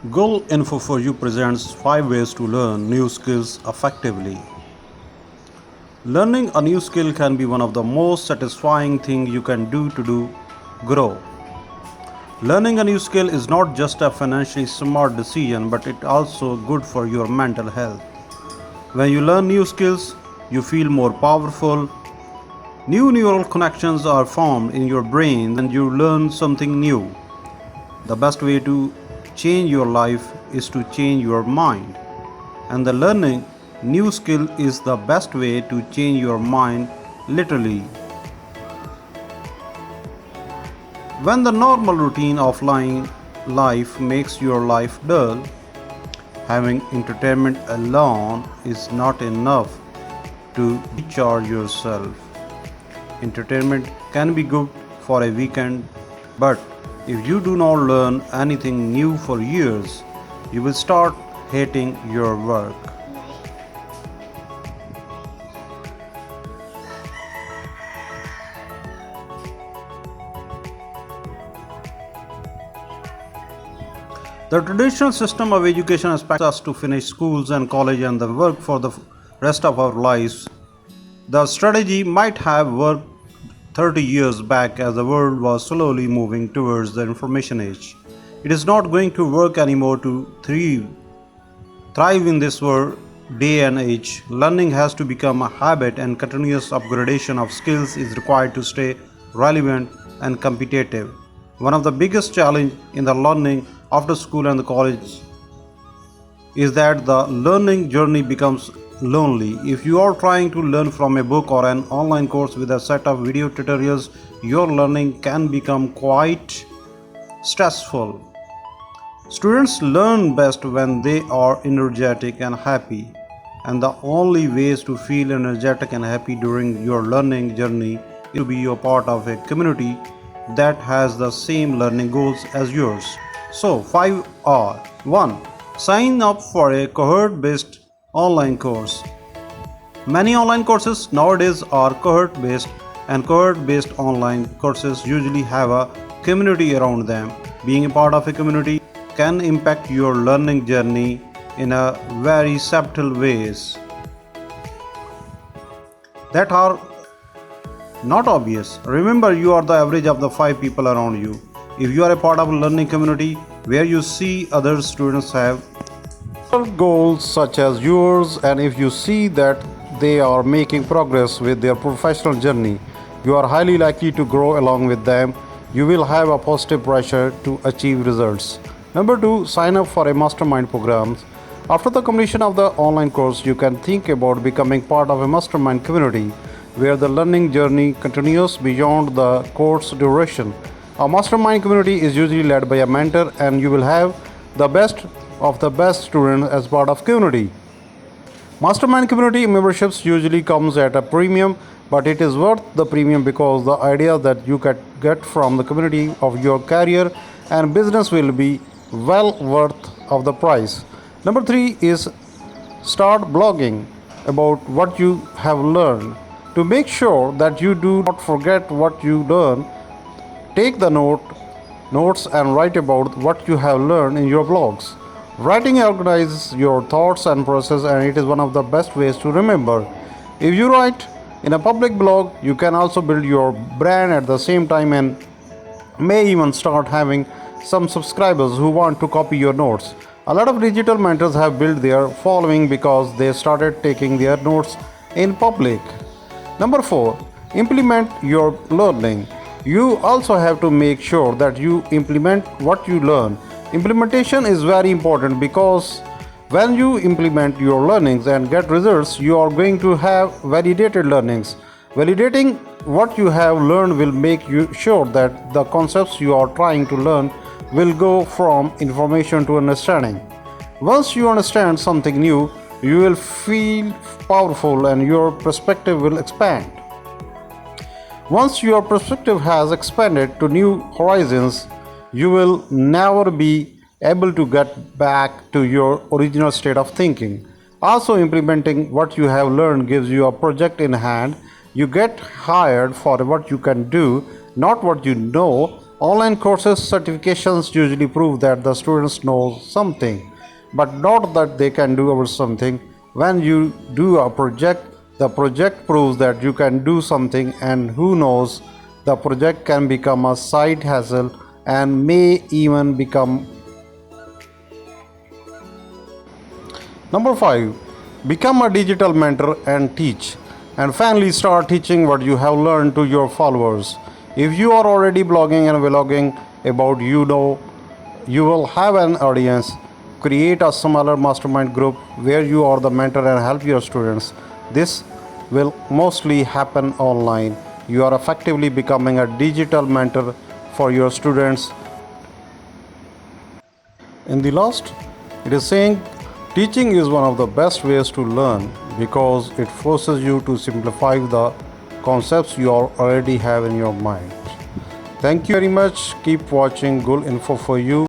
Goal Info for You presents 5 ways to learn new skills effectively. Learning a new skill can be one of the most satisfying things you can do grow. Learning a new skill is not just a financially smart decision, but it also good for your mental health. When you learn new skills, you feel more powerful. New neural connections are formed in your brain and you learn something new. The best way to change your life is to change your mind. And the learning new skill is the best way to change your mind literally. When the normal routine of life makes your life dull, having entertainment alone is not enough to recharge yourself. Entertainment can be good for a weekend, but if you do not learn anything new for years, you will start hating your work. The traditional system of education expects us to finish schools and college and then work for the rest of our lives. The strategy might have worked 30 years back as the world was slowly moving towards the information age. It is not going to work anymore to thrive in this world day and age. Learning has to become a habit and continuous upgradation of skills is required to stay relevant and competitive. One of the biggest challenges in the learning after school and the college is that the learning journey becomes lonely. If you are trying to learn from a book or an online course with a set of video tutorials, your learning can become quite stressful. Students learn best when they are energetic and happy, and the only ways to feel energetic and happy during your learning journey is to be a part of a community that has the same learning goals as yours. So, 5 are 1. Sign up for a cohort based online course. Many online courses nowadays are cohort based, and cohort based online courses usually have a community around them. Being a part of a community can impact your learning journey in a very subtle ways that are not obvious. Remember, you are the average of the 5 people around you. If you are a part of a learning community where you see other students have goals such as yours, and if you see that they are making progress with their professional journey, you are highly likely to grow along with them. You will have a positive pressure to achieve results. Number 2, sign up for a mastermind program. After the completion of the online course, you can think about becoming part of a mastermind community where the learning journey continues beyond the course duration. A mastermind community is usually led by a mentor, and you will have the best of the best students as part of community. Mastermind community memberships usually comes at a premium, but it is worth the premium because the idea that you get from the community of your career and business will be well worth of the price. Number 3 is start blogging about what you have learned. To make sure that you do not forget what you learn, take the notes and write about what you have learned in your blogs. Writing organizes your thoughts and process, and it is one of the best ways to remember. If you write in a public blog, you can also build your brand at the same time and may even start having some subscribers who want to copy your notes. A lot of digital mentors have built their following because they started taking their notes in public. Number 4, implement your learning. You also have to make sure that you implement what you learn. Implementation is very important because when you implement your learnings and get results, you are going to have validated learnings. Validating what you have learned will make you sure that the concepts you are trying to learn will go from information to understanding. Once you understand something new, you will feel powerful and your perspective will expand. Once your perspective has expanded to new horizons, you will never be able to get back to your original state of thinking. Also, implementing what you have learned gives you a project in hand. You get hired for what you can do, not what you know. Online courses certifications usually prove that the students know something, but not that they can do over something. When you do a project, the project proves that you can do something, and who knows, the project can become a side hustle and may even become. Number 5. Become a digital mentor and teach. And finally, start teaching what you have learned to your followers. If you are already blogging and vlogging about you will have an audience. Create a smaller mastermind group where you are the mentor and help your students. This will mostly happen online. You are effectively becoming a digital mentor for your students. In the last, it is saying teaching is one of the best ways to learn because it forces you to simplify the concepts you already have in your mind. Thank you very much. Keep watching Gul Info for you.